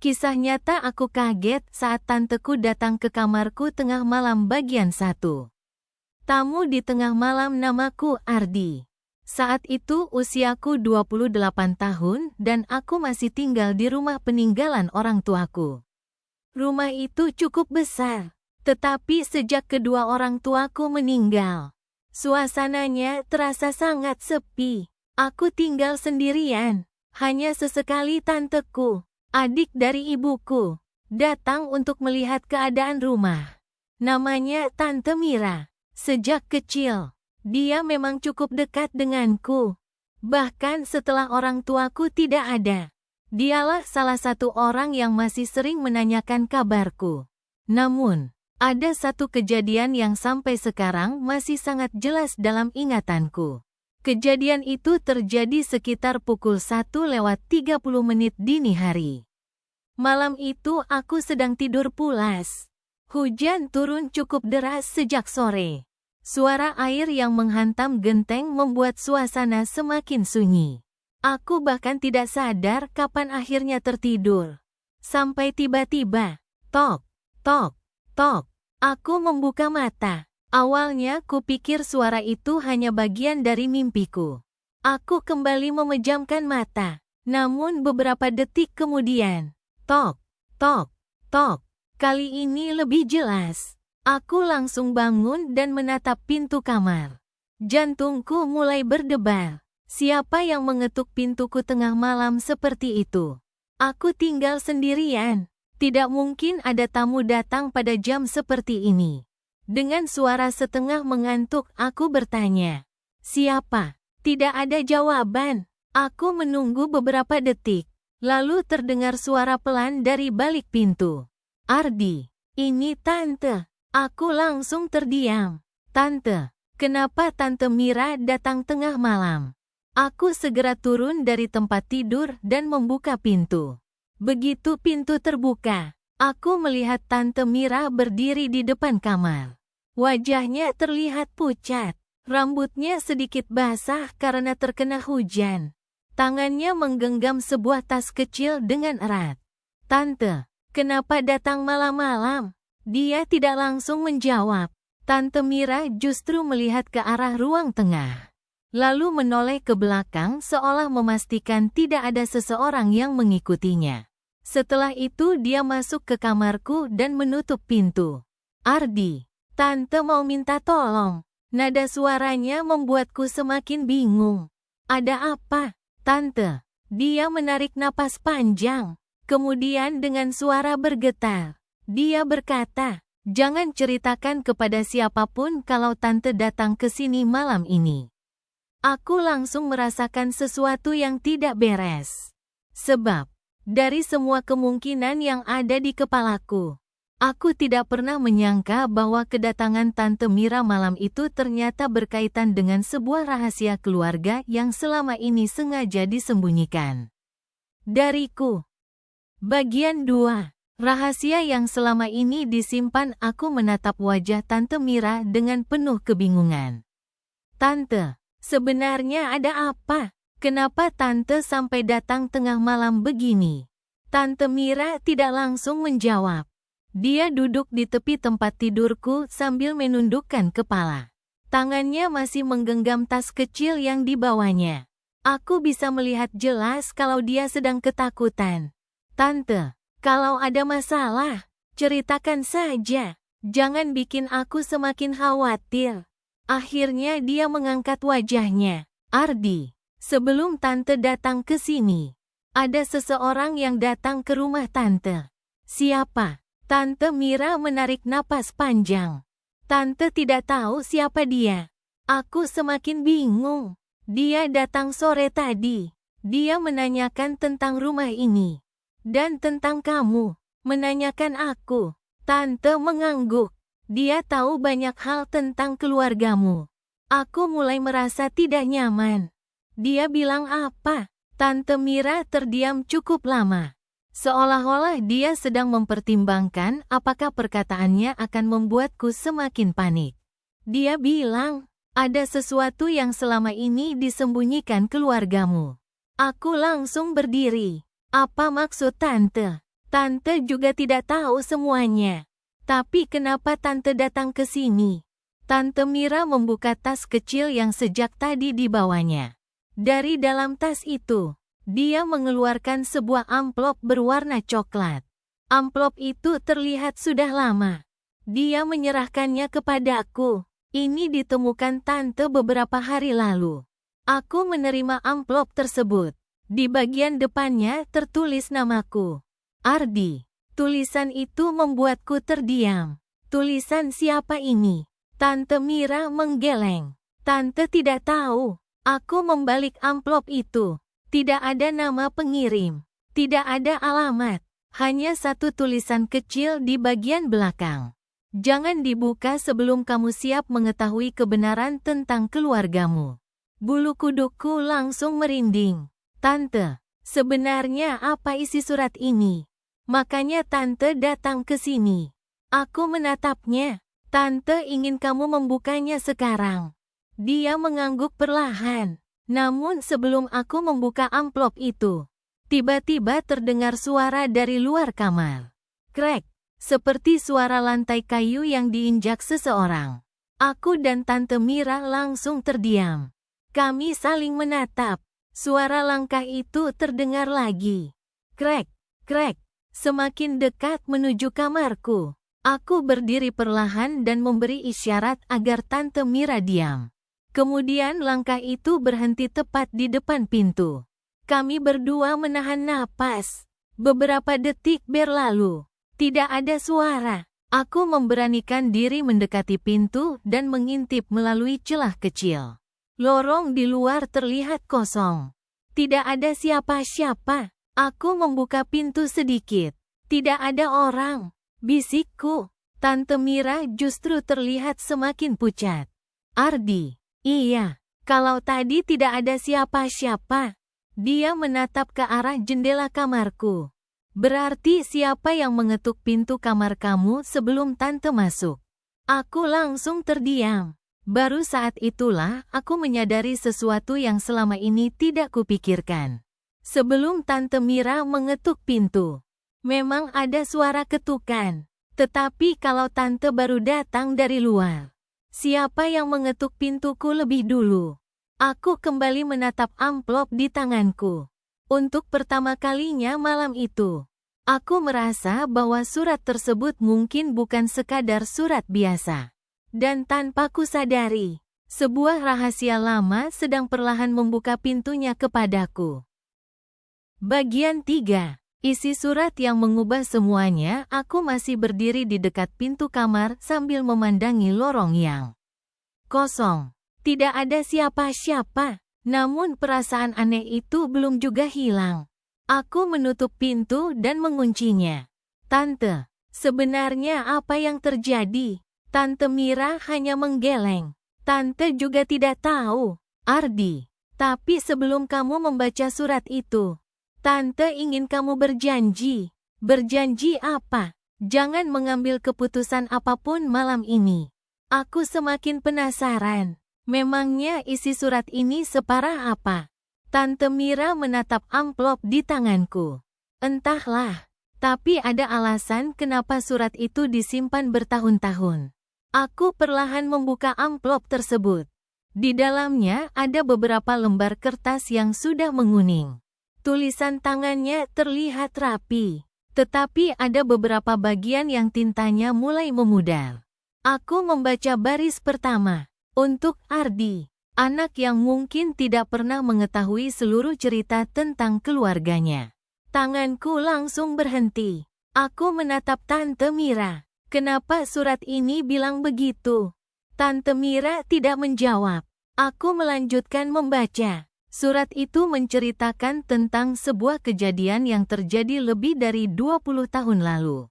Kisah nyata aku kaget saat tanteku datang ke kamarku tengah malam bagian 1. Tamu di tengah malam namaku Ardi. Saat itu usiaku 28 tahun dan aku masih tinggal di rumah peninggalan orang tuaku. Rumah itu cukup besar, tetapi sejak kedua orang tuaku meninggal, suasananya terasa sangat sepi. Aku tinggal sendirian, hanya sesekali tanteku, adik dari ibuku, datang untuk melihat keadaan rumah. Namanya Tante Mira. Sejak kecil, dia memang cukup dekat denganku. Bahkan setelah orang tuaku tidak ada, dialah salah satu orang yang masih sering menanyakan kabarku. Namun, ada satu kejadian yang sampai sekarang masih sangat jelas dalam ingatanku. Kejadian itu terjadi sekitar pukul 1:30 dini hari. Malam itu aku sedang tidur pulas. Hujan turun cukup deras sejak sore. Suara air yang menghantam genteng membuat suasana semakin sunyi. Aku bahkan tidak sadar kapan akhirnya tertidur. Sampai tiba-tiba, tok, tok, tok. Aku membuka mata. Awalnya kupikir suara itu hanya bagian dari mimpiku. Aku kembali memejamkan mata. Namun beberapa detik kemudian, tok, tok, tok. Kali ini lebih jelas. Aku langsung bangun dan menatap pintu kamar. Jantungku mulai berdebar. Siapa yang mengetuk pintuku tengah malam seperti itu? Aku tinggal sendirian. Tidak mungkin ada tamu datang pada jam seperti ini. Dengan suara setengah mengantuk, aku bertanya, "Siapa?" Tidak ada jawaban. Aku menunggu beberapa detik. Lalu terdengar suara pelan dari balik pintu. "Ardi, ini Tante." Aku langsung terdiam. "Tante, kenapa Tante Mira datang tengah malam?" Aku segera turun dari tempat tidur dan membuka pintu. Begitu pintu terbuka, aku melihat Tante Mira berdiri di depan kamar. Wajahnya terlihat pucat, rambutnya sedikit basah karena terkena hujan. Tangannya menggenggam sebuah tas kecil dengan erat. "Tante, kenapa datang malam-malam?" Dia tidak langsung menjawab. Tante Mira justru melihat ke arah ruang tengah, lalu menoleh ke belakang seolah memastikan tidak ada seseorang yang mengikutinya. Setelah itu dia masuk ke kamarku dan menutup pintu. "Ardi, Tante mau minta tolong." Nada suaranya membuatku semakin bingung. "Ada apa, Tante?" Dia menarik napas panjang. Kemudian dengan suara bergetar, dia berkata, "Jangan ceritakan kepada siapapun kalau Tante datang ke sini malam ini." Aku langsung merasakan sesuatu yang tidak beres. Sebab, dari semua kemungkinan yang ada di kepalaku, aku tidak pernah menyangka bahwa kedatangan Tante Mira malam itu ternyata berkaitan dengan sebuah rahasia keluarga yang selama ini sengaja disembunyikan dariku. Bagian 2. Rahasia yang selama ini disimpan. Aku menatap wajah Tante Mira dengan penuh kebingungan. "Tante, sebenarnya ada apa? Kenapa Tante sampai datang tengah malam begini?" Tante Mira tidak langsung menjawab. Dia duduk di tepi tempat tidurku sambil menundukkan kepala. Tangannya masih menggenggam tas kecil yang dibawanya. Aku bisa melihat jelas kalau dia sedang ketakutan. "Tante, kalau ada masalah, ceritakan saja. Jangan bikin aku semakin khawatir." Akhirnya dia mengangkat wajahnya. "Ardi, sebelum Tante datang ke sini, ada seseorang yang datang ke rumah Tante." "Siapa?" Tante Mira menarik napas panjang. "Tante tidak tahu siapa dia." Aku semakin bingung. "Dia datang sore tadi. Dia menanyakan tentang rumah ini. Dan tentang kamu." "Menanyakan aku?" Tante mengangguk. "Dia tahu banyak hal tentang keluargamu." Aku mulai merasa tidak nyaman. "Dia bilang apa?" Tante Mira terdiam cukup lama. Seolah-olah dia sedang mempertimbangkan apakah perkataannya akan membuatku semakin panik. "Dia bilang, ada sesuatu yang selama ini disembunyikan keluargamu." Aku langsung berdiri. "Apa maksud Tante?" Tante juga tidak tahu semuanya. Tapi kenapa Tante datang ke sini? Tante Mira membuka tas kecil yang sejak tadi dibawanya. Dari dalam tas itu, dia mengeluarkan sebuah amplop berwarna coklat. Amplop itu terlihat sudah lama. Dia menyerahkannya kepadaku. Ini ditemukan Tante beberapa hari lalu. Aku menerima amplop tersebut. Di bagian depannya tertulis namaku, Ardi. Tulisan itu membuatku terdiam. Tulisan siapa ini? Tante Mira menggeleng. Tante tidak tahu. Aku membalik amplop itu. Tidak ada nama pengirim. Tidak ada alamat. Hanya satu tulisan kecil di bagian belakang. Jangan dibuka sebelum kamu siap mengetahui kebenaran tentang keluargamu. Bulu kuduku langsung merinding. Tante, sebenarnya apa isi surat ini? Makanya Tante datang ke sini. Aku menatapnya. Tante ingin kamu membukanya sekarang. Dia mengangguk perlahan. Namun sebelum aku membuka amplop itu, tiba-tiba terdengar suara dari luar kamar. Krek, seperti suara lantai kayu yang diinjak seseorang. Aku dan Tante Mira langsung terdiam. Kami saling menatap. Suara langkah itu terdengar lagi. Krek, krek, semakin dekat menuju kamarku. Aku berdiri perlahan dan memberi isyarat agar Tante Mira diam. Kemudian langkah itu berhenti tepat di depan pintu. Kami berdua menahan napas. Beberapa detik berlalu. Tidak ada suara. Aku memberanikan diri mendekati pintu dan mengintip melalui celah kecil. Lorong di luar terlihat kosong. Tidak ada siapa-siapa. Aku membuka pintu sedikit. Tidak ada orang. Bisikku. Tante Mira justru terlihat semakin pucat. Ardi. Iya, kalau tadi tidak ada siapa-siapa. Dia menatap ke arah jendela kamarku. Berarti siapa yang mengetuk pintu kamar kamu sebelum Tante masuk? Aku langsung terdiam. Baru saat itulah aku menyadari sesuatu yang selama ini tidak kupikirkan. Sebelum Tante Mira mengetuk pintu, memang ada suara ketukan. Tetapi kalau Tante baru datang dari luar, siapa yang mengetuk pintuku lebih dulu? Aku kembali menatap amplop di tanganku. Untuk pertama kalinya malam itu, aku merasa bahwa surat tersebut mungkin bukan sekadar surat biasa. Dan tanpa kusadari, sebuah rahasia lama sedang perlahan membuka pintunya kepadaku. Bagian 3. Isi surat yang mengubah semuanya. Aku masih berdiri di dekat pintu kamar sambil memandangi lorong yang kosong. Tidak ada siapa-siapa. Namun perasaan aneh itu belum juga hilang. Aku menutup pintu dan menguncinya. Tante, sebenarnya apa yang terjadi? Tante Mira hanya menggeleng. Tante juga tidak tahu. Ardi, tapi sebelum kamu membaca surat itu, Tante ingin kamu berjanji. Berjanji apa? Jangan mengambil keputusan apapun malam ini. Aku semakin penasaran. Memangnya isi surat ini separah apa? Tante Mira menatap amplop di tanganku. Entahlah, tapi ada alasan kenapa surat itu disimpan bertahun-tahun. Aku perlahan membuka amplop tersebut. Di dalamnya ada beberapa lembar kertas yang sudah menguning. Tulisan tangannya terlihat rapi, tetapi ada beberapa bagian yang tintanya mulai memudar. Aku membaca baris pertama. Untuk Ardi, anak yang mungkin tidak pernah mengetahui seluruh cerita tentang keluarganya. Tanganku langsung berhenti. Aku menatap Tante Mira. Kenapa surat ini bilang begitu? Tante Mira tidak menjawab. Aku melanjutkan membaca. Surat itu menceritakan tentang sebuah kejadian yang terjadi lebih dari 20 tahun lalu.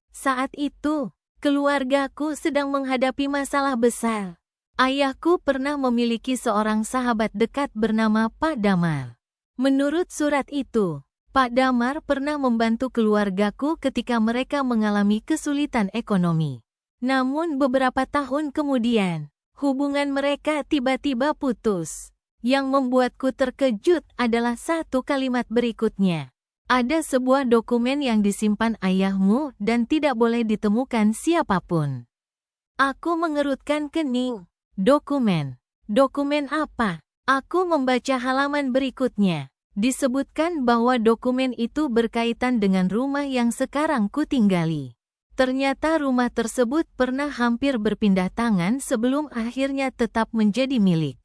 Saat itu, keluargaku sedang menghadapi masalah besar. Ayahku pernah memiliki seorang sahabat dekat bernama Pak Damar. Menurut surat itu, Pak Damar pernah membantu keluargaku ketika mereka mengalami kesulitan ekonomi. Namun beberapa tahun kemudian, hubungan mereka tiba-tiba putus. Yang membuatku terkejut adalah satu kalimat berikutnya. Ada sebuah dokumen yang disimpan ayahmu dan tidak boleh ditemukan siapapun. Aku mengerutkan kening. Dokumen. Dokumen apa? Aku membaca halaman berikutnya. Disebutkan bahwa dokumen itu berkaitan dengan rumah yang sekarang kutinggali. Ternyata rumah tersebut pernah hampir berpindah tangan sebelum akhirnya tetap menjadi milik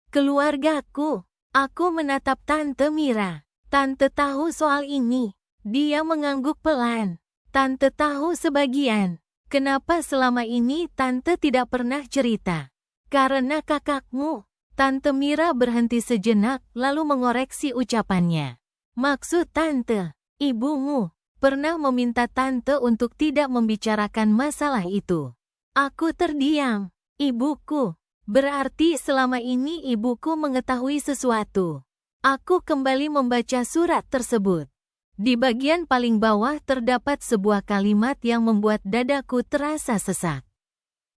keluargaku. Aku menatap Tante Mira. Tante tahu soal ini. Dia mengangguk pelan. Tante tahu sebagian. Kenapa selama ini Tante tidak pernah cerita? Karena kakakmu. Tante Mira berhenti sejenak lalu mengoreksi ucapannya. Maksud Tante, ibumu pernah meminta Tante untuk tidak membicarakan masalah itu. Aku terdiam. Ibuku. Berarti selama ini ibuku mengetahui sesuatu. Aku kembali membaca surat tersebut. Di bagian paling bawah terdapat sebuah kalimat yang membuat dadaku terasa sesak.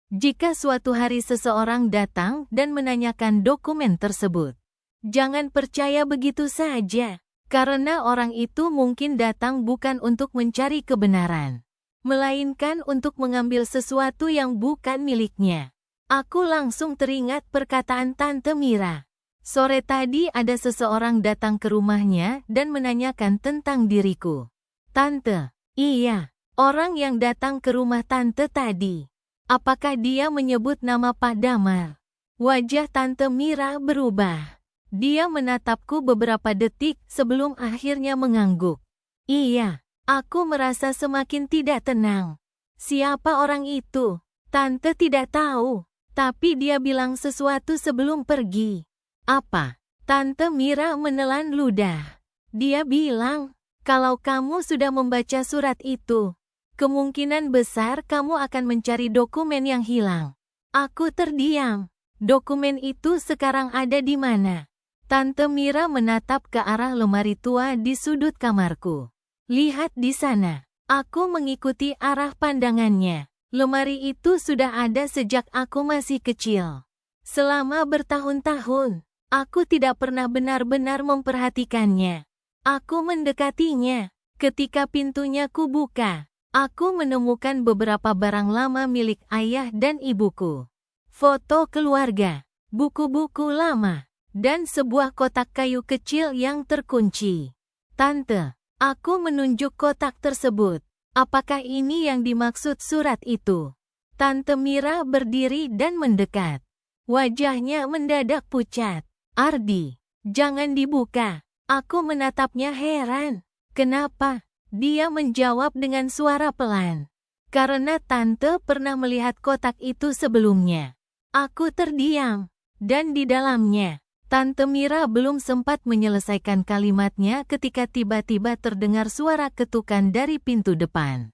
Jika suatu hari seseorang datang dan menanyakan dokumen tersebut, jangan percaya begitu saja. Karena orang itu mungkin datang bukan untuk mencari kebenaran, melainkan untuk mengambil sesuatu yang bukan miliknya. Aku langsung teringat perkataan Tante Mira. Sore tadi ada seseorang datang ke rumahnya dan menanyakan tentang diriku. Tante, iya, orang yang datang ke rumah Tante tadi. Apakah dia menyebut nama Pak Damar? Wajah Tante Mira berubah. Dia menatapku beberapa detik sebelum akhirnya mengangguk. Iya, aku merasa semakin tidak tenang. Siapa orang itu? Tante tidak tahu, tapi dia bilang sesuatu sebelum pergi. Apa? Tante Mira menelan ludah. Dia bilang, kalau kamu sudah membaca surat itu, kemungkinan besar kamu akan mencari dokumen yang hilang. Aku terdiam. Dokumen itu sekarang ada di mana? Tante Mira menatap ke arah lemari tua di sudut kamarku. Lihat di sana. Aku mengikuti arah pandangannya. Lemari itu sudah ada sejak aku masih kecil. Selama bertahun-tahun, aku tidak pernah benar-benar memperhatikannya. Aku mendekatinya. Ketika pintunya kubuka, aku menemukan beberapa barang lama milik ayah dan ibuku. Foto keluarga, buku-buku lama, dan sebuah kotak kayu kecil yang terkunci. Tante, aku menunjuk kotak tersebut. Apakah ini yang dimaksud surat itu? Tante Mira berdiri dan mendekat. Wajahnya mendadak pucat. Ardi, jangan dibuka. Aku menatapnya heran. Kenapa? Dia menjawab dengan suara pelan. Karena Tante pernah melihat kotak itu sebelumnya. Aku terdiam. Dan di dalamnya, Tante Mira belum sempat menyelesaikan kalimatnya ketika tiba-tiba terdengar suara ketukan dari pintu depan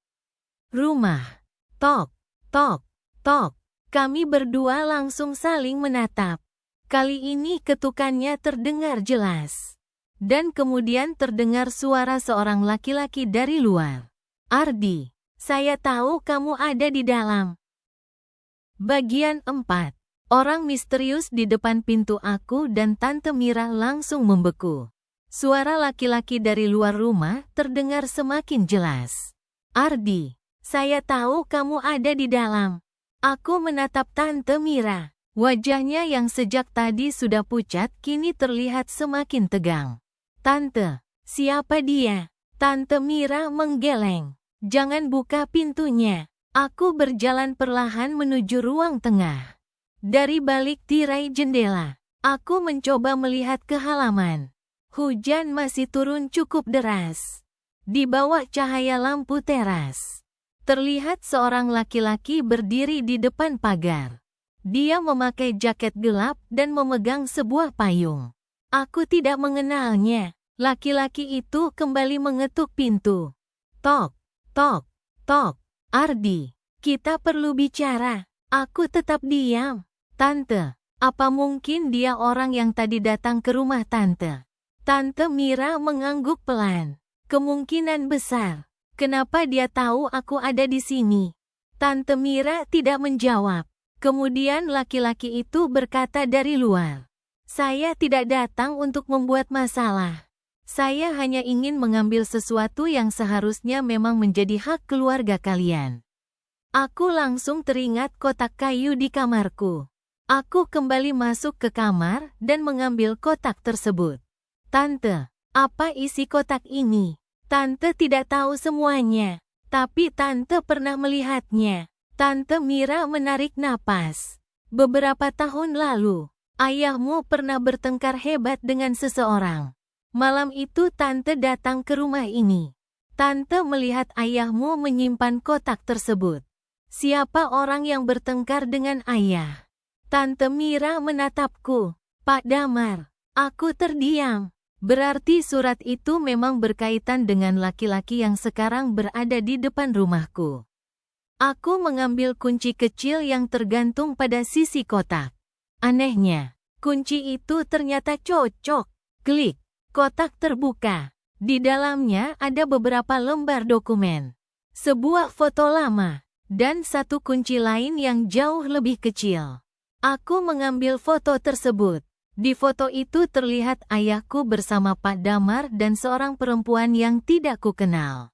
rumah. Tok, tok, tok. Kami berdua langsung saling menatap. Kali ini ketukannya terdengar jelas. Dan kemudian terdengar suara seorang laki-laki dari luar. Ardi, saya tahu kamu ada di dalam. Bagian 4. Orang misterius di depan pintu aku dan Tante Mira langsung membeku. Suara laki-laki dari luar rumah terdengar semakin jelas. Ardi, saya tahu kamu ada di dalam. Aku menatap Tante Mira. Wajahnya yang sejak tadi sudah pucat kini terlihat semakin tegang. Tante, siapa dia? Tante Mira menggeleng. Jangan buka pintunya. Aku berjalan perlahan menuju ruang tengah. Dari balik tirai jendela, aku mencoba melihat ke halaman. Hujan masih turun cukup deras. Di bawah cahaya lampu teras, terlihat seorang laki-laki berdiri di depan pagar. Dia memakai jaket gelap dan memegang sebuah payung. Aku tidak mengenalnya. Laki-laki itu kembali mengetuk pintu. Tok, tok, tok. Ardi, kita perlu bicara. Aku tetap diam. Tante, apa mungkin dia orang yang tadi datang ke rumah Tante? Tante Mira mengangguk pelan. Kemungkinan besar. Kenapa dia tahu aku ada di sini? Tante Mira tidak menjawab. Kemudian laki-laki itu berkata dari luar. Saya tidak datang untuk membuat masalah. Saya hanya ingin mengambil sesuatu yang seharusnya memang menjadi hak keluarga kalian. Aku langsung teringat kotak kayu di kamarku. Aku kembali masuk ke kamar dan mengambil kotak tersebut. Tante, apa isi kotak ini? Tante tidak tahu semuanya, tapi Tante pernah melihatnya. Tante Mira menarik napas. Beberapa tahun lalu, ayahmu pernah bertengkar hebat dengan seseorang. Malam itu Tante datang ke rumah ini. Tante melihat ayahmu menyimpan kotak tersebut. Siapa orang yang bertengkar dengan ayah? Tante Mira menatapku. Pak Damar. Aku terdiam. Berarti surat itu memang berkaitan dengan laki-laki yang sekarang berada di depan rumahku. Aku mengambil kunci kecil yang tergantung pada sisi kotak. Anehnya, kunci itu ternyata cocok. Klik. Kotak terbuka. Di dalamnya ada beberapa lembar dokumen. Sebuah foto lama. Dan satu kunci lain yang jauh lebih kecil. Aku mengambil foto tersebut. Di foto itu terlihat ayahku bersama Pak Damar dan seorang perempuan yang tidak kukenal.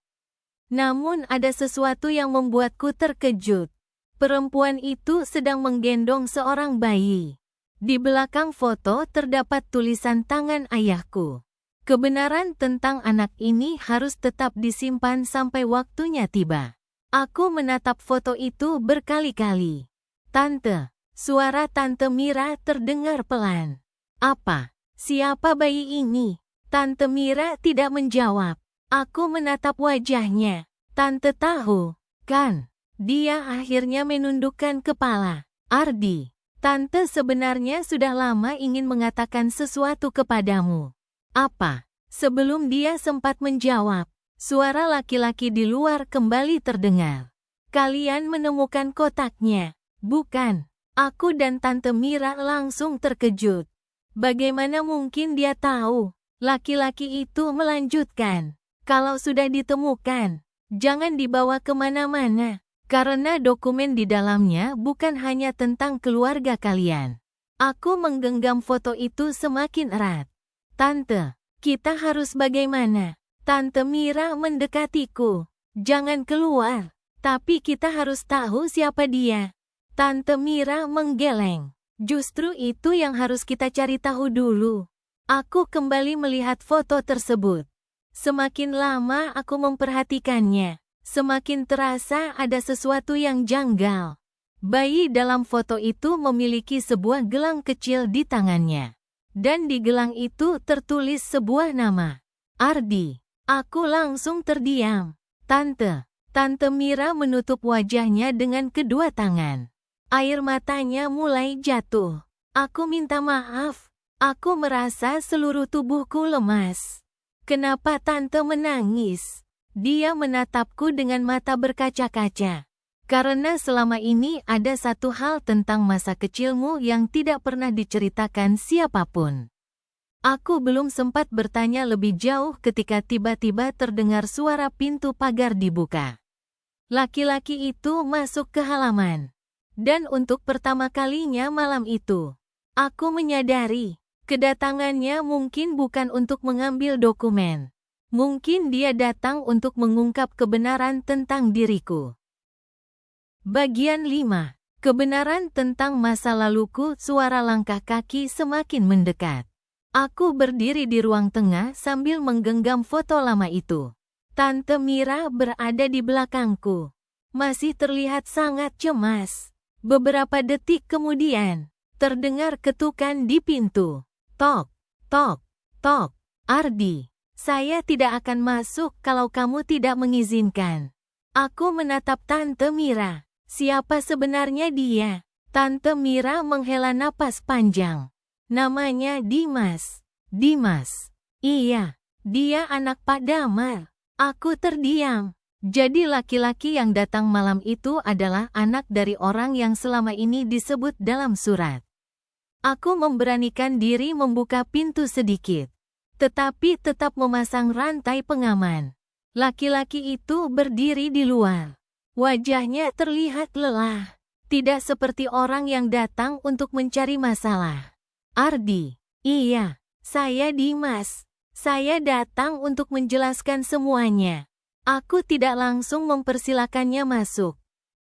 Namun ada sesuatu yang membuatku terkejut. Perempuan itu sedang menggendong seorang bayi. Di belakang foto terdapat tulisan tangan ayahku. Kebenaran tentang anak ini harus tetap disimpan sampai waktunya tiba. Aku menatap foto itu berkali-kali. Tante. Suara Tante Mira terdengar pelan. Apa? Siapa bayi ini? Tante Mira tidak menjawab. Aku menatap wajahnya. Tante tahu, kan? Dia akhirnya menundukkan kepala. Ardi, Tante sebenarnya sudah lama ingin mengatakan sesuatu kepadamu. Apa? Sebelum dia sempat menjawab, suara laki-laki di luar kembali terdengar. Kalian menemukan kotaknya, bukan? Aku dan Tante Mira langsung terkejut. Bagaimana mungkin dia tahu? Laki-laki itu melanjutkan. Kalau sudah ditemukan, jangan dibawa kemana-mana. Karena dokumen di dalamnya bukan hanya tentang keluarga kalian. Aku menggenggam foto itu semakin erat. Tante, kita harus bagaimana? Tante Mira mendekatiku. Jangan keluar. Tapi kita harus tahu siapa dia. Tante Mira menggeleng. Justru itu yang harus kita cari tahu dulu. Aku kembali melihat foto tersebut. Semakin lama aku memperhatikannya, semakin terasa ada sesuatu yang janggal. Bayi dalam foto itu memiliki sebuah gelang kecil di tangannya. Dan di gelang itu tertulis sebuah nama. Ardi. Aku langsung terdiam. Tante Mira menutup wajahnya dengan kedua tangan. Air matanya mulai jatuh. Aku minta maaf. Aku merasa seluruh tubuhku lemas. Kenapa Tante menangis? Dia menatapku dengan mata berkaca-kaca. Karena selama ini ada satu hal tentang masa kecilmu yang tidak pernah diceritakan siapapun. Aku belum sempat bertanya lebih jauh ketika tiba-tiba terdengar suara pintu pagar dibuka. Laki-laki itu masuk ke halaman. Dan untuk pertama kalinya malam itu, aku menyadari, kedatangannya mungkin bukan untuk mengambil dokumen. Mungkin dia datang untuk mengungkap kebenaran tentang diriku. Bagian 5. Kebenaran tentang masa laluku. Suara langkah kaki semakin mendekat. Aku berdiri di ruang tengah sambil menggenggam foto lama itu. Tante Mira berada di belakangku. Masih terlihat sangat cemas. Beberapa detik kemudian, terdengar ketukan di pintu. Tok, tok, tok. Ardi, saya tidak akan masuk kalau kamu tidak mengizinkan. Aku menatap Tante Mira. Siapa sebenarnya dia? Tante Mira menghela napas panjang. Namanya Dimas. Dimas. Iya, dia anak Pak Damar. Aku terdiam. Jadi laki-laki yang datang malam itu adalah anak dari orang yang selama ini disebut dalam surat. Aku memberanikan diri membuka pintu sedikit, tetapi tetap memasang rantai pengaman. Laki-laki itu berdiri di luar. Wajahnya terlihat lelah, tidak seperti orang yang datang untuk mencari masalah. Ardi, iya, saya Dimas. Saya datang untuk menjelaskan semuanya. Aku tidak langsung mempersilakannya masuk.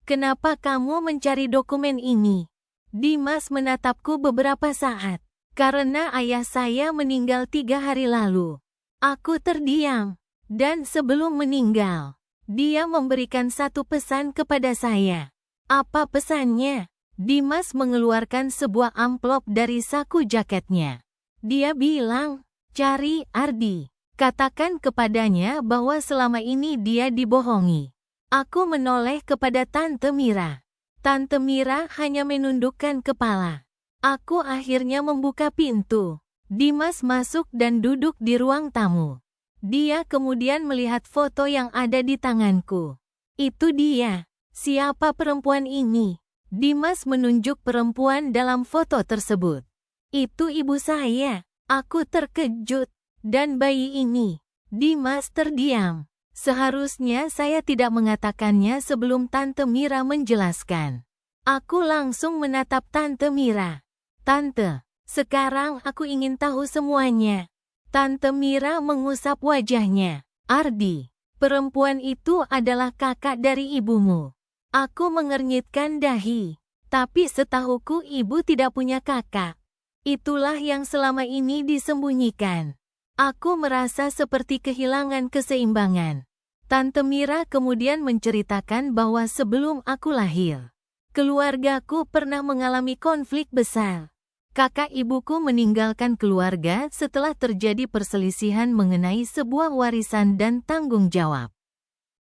Kenapa kamu mencari dokumen ini? Dimas menatapku beberapa saat. Karena ayah saya meninggal 3 hari lalu. Aku terdiam. Dan sebelum meninggal, dia memberikan satu pesan kepada saya. Apa pesannya? Dimas mengeluarkan sebuah amplop dari saku jaketnya. Dia bilang, "Cari Ardi. Katakan kepadanya bahwa selama ini dia dibohongi." Aku menoleh kepada Tante Mira. Tante Mira hanya menundukkan kepala. Aku akhirnya membuka pintu. Dimas masuk dan duduk di ruang tamu. Dia kemudian melihat foto yang ada di tanganku. Itu dia. Siapa perempuan ini? Dimas menunjuk perempuan dalam foto tersebut. Itu ibu saya. Aku terkejut. Dan bayi ini. Dimas terdiam. Seharusnya saya tidak mengatakannya sebelum Tante Mira menjelaskan. Aku langsung menatap Tante Mira. Tante, sekarang aku ingin tahu semuanya. Tante Mira mengusap wajahnya. Ardi, perempuan itu adalah kakak dari ibumu. Aku mengernyitkan dahi. Tapi setahuku ibu tidak punya kakak. Itulah yang selama ini disembunyikan. Aku merasa seperti kehilangan keseimbangan. Tante Mira kemudian menceritakan bahwa sebelum aku lahir, keluargaku pernah mengalami konflik besar. Kakak ibuku meninggalkan keluarga setelah terjadi perselisihan mengenai sebuah warisan dan tanggung jawab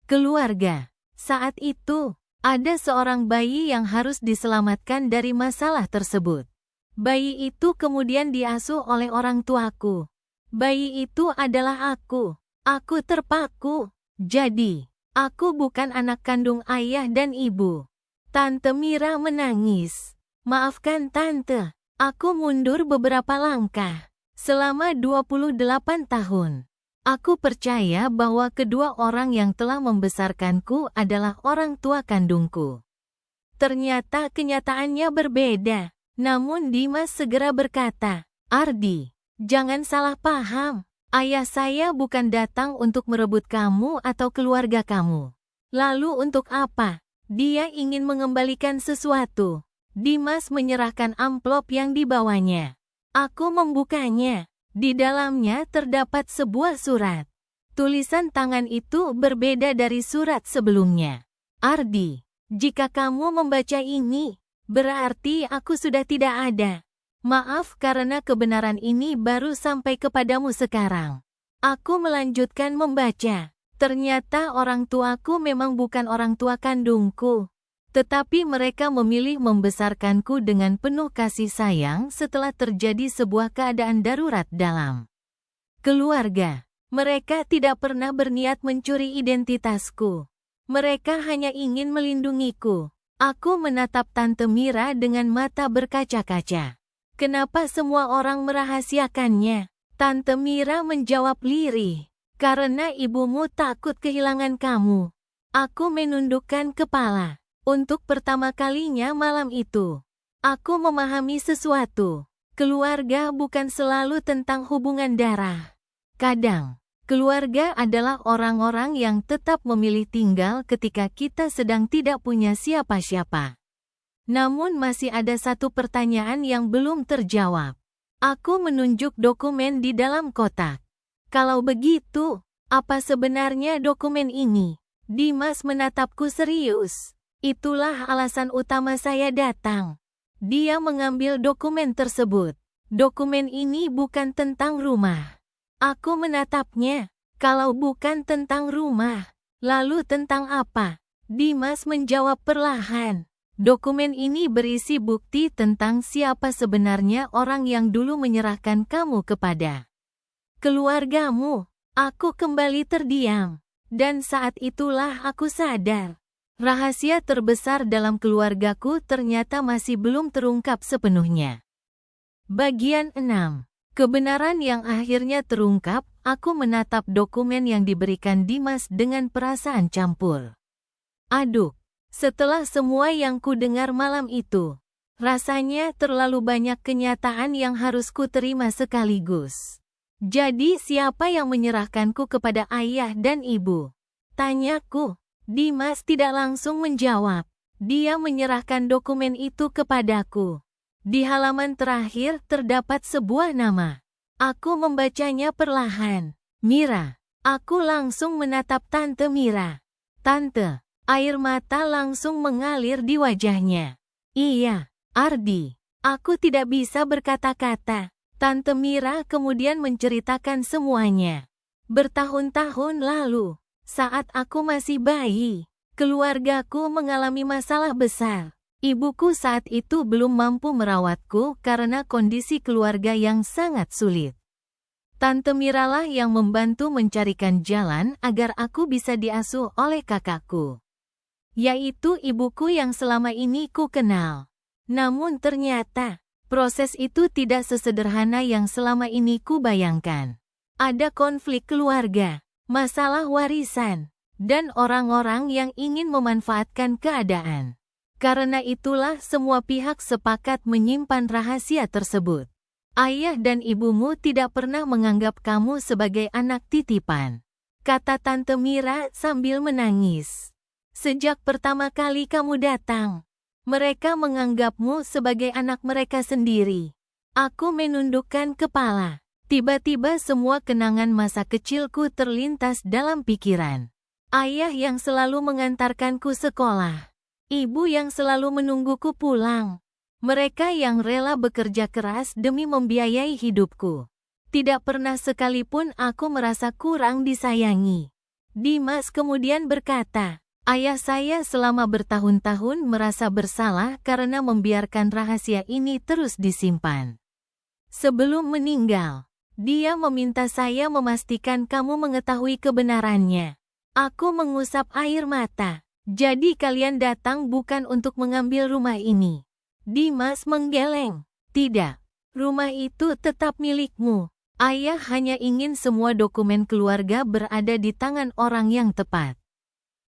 keluarga. Saat itu, ada seorang bayi yang harus diselamatkan dari masalah tersebut. Bayi itu kemudian diasuh oleh orang tuaku. Bayi itu adalah aku. Aku terpaku. Jadi, aku bukan anak kandung ayah dan ibu. Tante Mira menangis. Maafkan Tante. Aku mundur beberapa langkah. Selama 28 tahun, aku percaya bahwa kedua orang yang telah membesarkanku adalah orang tua kandungku. Ternyata kenyataannya berbeda. Namun Dimas segera berkata, "Ardi, jangan salah paham. Ayah saya bukan datang untuk merebut kamu atau keluarga kamu. Lalu untuk apa? Dia ingin mengembalikan sesuatu." Dimas menyerahkan amplop yang dibawanya. Aku membukanya. Di dalamnya terdapat sebuah surat. Tulisan tangan itu berbeda dari surat sebelumnya. Ardi, jika kamu membaca ini, berarti aku sudah tidak ada. Maaf karena kebenaran ini baru sampai kepadamu sekarang. Aku melanjutkan membaca. Ternyata orang tuaku memang bukan orang tua kandungku. Tetapi mereka memilih membesarkanku dengan penuh kasih sayang setelah terjadi sebuah keadaan darurat dalam keluarga. Mereka tidak pernah berniat mencuri identitasku. Mereka hanya ingin melindungiku. Aku menatap Tante Mira dengan mata berkaca-kaca. Kenapa semua orang merahasiakannya? Tante Mira menjawab lirih. Karena ibumu takut kehilangan kamu. Aku menundukkan kepala. Untuk pertama kalinya malam itu, aku memahami sesuatu. Keluarga bukan selalu tentang hubungan darah. Kadang, keluarga adalah orang-orang yang tetap memilih tinggal ketika kita sedang tidak punya siapa-siapa. Namun masih ada satu pertanyaan yang belum terjawab. Aku menunjuk dokumen di dalam kotak. Kalau begitu, apa sebenarnya dokumen ini? Dimas menatapku serius. Itulah alasan utama saya datang. Dia mengambil dokumen tersebut. Dokumen ini bukan tentang rumah. Aku menatapnya. Kalau bukan tentang rumah, lalu tentang apa? Dimas menjawab perlahan. Dokumen ini berisi bukti tentang siapa sebenarnya orang yang dulu menyerahkan kamu kepada keluargamu. Aku kembali terdiam. Dan saat itulah aku sadar. Rahasia terbesar dalam keluargaku ternyata masih belum terungkap sepenuhnya. Bagian 6. Kebenaran yang akhirnya terungkap, aku menatap dokumen yang diberikan Dimas dengan perasaan campur aduk. Setelah semua yang ku dengar malam itu, rasanya terlalu banyak kenyataan yang harus ku terima sekaligus. Jadi siapa yang menyerahkanku kepada ayah dan ibu? Tanyaku. Dimas tidak langsung menjawab. Dia menyerahkan dokumen itu kepadaku. Di halaman terakhir terdapat sebuah nama. Aku membacanya perlahan. Mira. Aku langsung menatap Tante Mira. Tante. Air mata langsung mengalir di wajahnya. Iya, Ardi. Aku tidak bisa berkata-kata. Tante Mira kemudian menceritakan semuanya. Bertahun-tahun lalu, saat aku masih bayi, keluargaku mengalami masalah besar. Ibuku saat itu belum mampu merawatku karena kondisi keluarga yang sangat sulit. Tante Miralah yang membantu mencarikan jalan agar aku bisa diasuh oleh kakakku, yaitu ibuku yang selama ini ku kenal. Namun ternyata, proses itu tidak sesederhana yang selama ini ku bayangkan. Ada konflik keluarga, masalah warisan, dan orang-orang yang ingin memanfaatkan keadaan. Karena itulah semua pihak sepakat menyimpan rahasia tersebut. Ayah dan ibumu tidak pernah menganggap kamu sebagai anak titipan, kata Tante Mira sambil menangis. Sejak pertama kali kamu datang, mereka menganggapmu sebagai anak mereka sendiri. Aku menundukkan kepala. Tiba-tiba semua kenangan masa kecilku terlintas dalam pikiran. Ayah yang selalu mengantarkanku sekolah. Ibu yang selalu menungguku pulang. Mereka yang rela bekerja keras demi membiayai hidupku. Tidak pernah sekalipun aku merasa kurang disayangi. Dimas kemudian berkata, ayah saya selama bertahun-tahun merasa bersalah karena membiarkan rahasia ini terus disimpan. Sebelum meninggal, dia meminta saya memastikan kamu mengetahui kebenarannya. Aku mengusap air mata. Jadi kalian datang bukan untuk mengambil rumah ini. Dimas menggeleng. Tidak. Rumah itu tetap milikmu. Ayah hanya ingin semua dokumen keluarga berada di tangan orang yang tepat.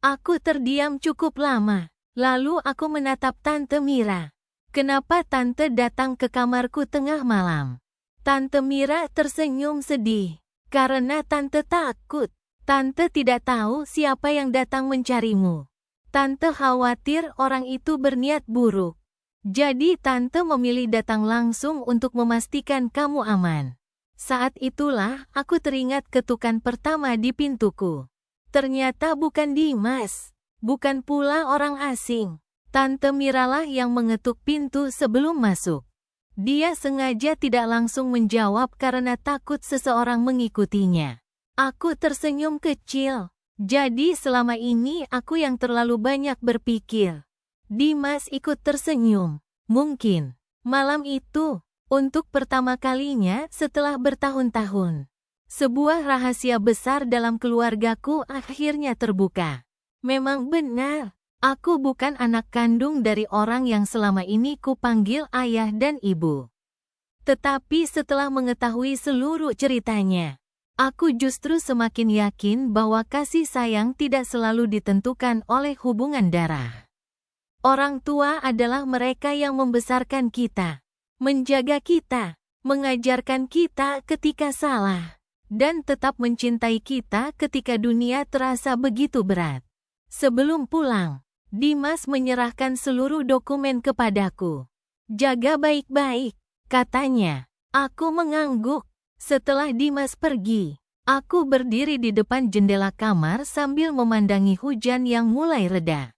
Aku terdiam cukup lama. Lalu aku menatap Tante Mira. Kenapa Tante datang ke kamarku tengah malam? Tante Mira tersenyum sedih. Karena Tante takut. Tante tidak tahu siapa yang datang mencarimu. Tante khawatir orang itu berniat buruk. Jadi Tante memilih datang langsung untuk memastikan kamu aman. Saat itulah aku teringat ketukan pertama di pintuku. Ternyata bukan Dimas. Bukan pula orang asing. Tante Miralah yang mengetuk pintu sebelum masuk. Dia sengaja tidak langsung menjawab karena takut seseorang mengikutinya. Aku tersenyum kecil. Jadi selama ini aku yang terlalu banyak berpikir. Dimas ikut tersenyum. Mungkin, malam itu, untuk pertama kalinya setelah bertahun-tahun, sebuah rahasia besar dalam keluargaku akhirnya terbuka. Memang benar, aku bukan anak kandung dari orang yang selama ini kupanggil ayah dan ibu. Tetapi setelah mengetahui seluruh ceritanya, aku justru semakin yakin bahwa kasih sayang tidak selalu ditentukan oleh hubungan darah. Orang tua adalah mereka yang membesarkan kita, menjaga kita, mengajarkan kita ketika salah, dan tetap mencintai kita ketika dunia terasa begitu berat. Sebelum pulang, Dimas menyerahkan seluruh dokumen kepadaku. Jaga baik-baik, katanya. Aku mengangguk. Setelah Dimas pergi, aku berdiri di depan jendela kamar sambil memandangi hujan yang mulai reda.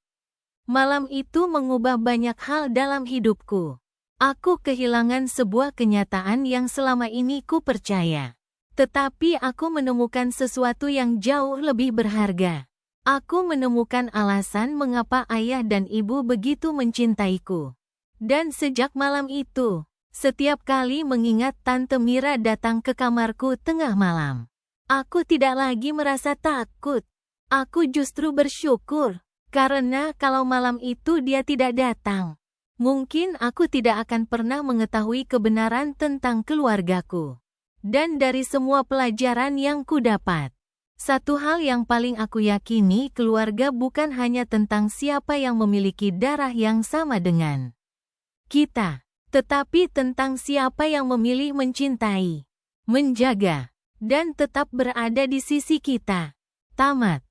Malam itu mengubah banyak hal dalam hidupku. Aku kehilangan sebuah kenyataan yang selama ini ku percaya. Tetapi aku menemukan sesuatu yang jauh lebih berharga. Aku menemukan alasan mengapa ayah dan ibu begitu mencintaiku. Dan sejak malam itu, setiap kali mengingat Tante Mira datang ke kamarku tengah malam, aku tidak lagi merasa takut. Aku justru bersyukur. Karena kalau malam itu dia tidak datang, mungkin aku tidak akan pernah mengetahui kebenaran tentang keluargaku. Dan dari semua pelajaran yang kudapat, satu hal yang paling aku yakini, keluarga bukan hanya tentang siapa yang memiliki darah yang sama dengan kita, tetapi tentang siapa yang memilih mencintai, menjaga, dan tetap berada di sisi kita. Tamat.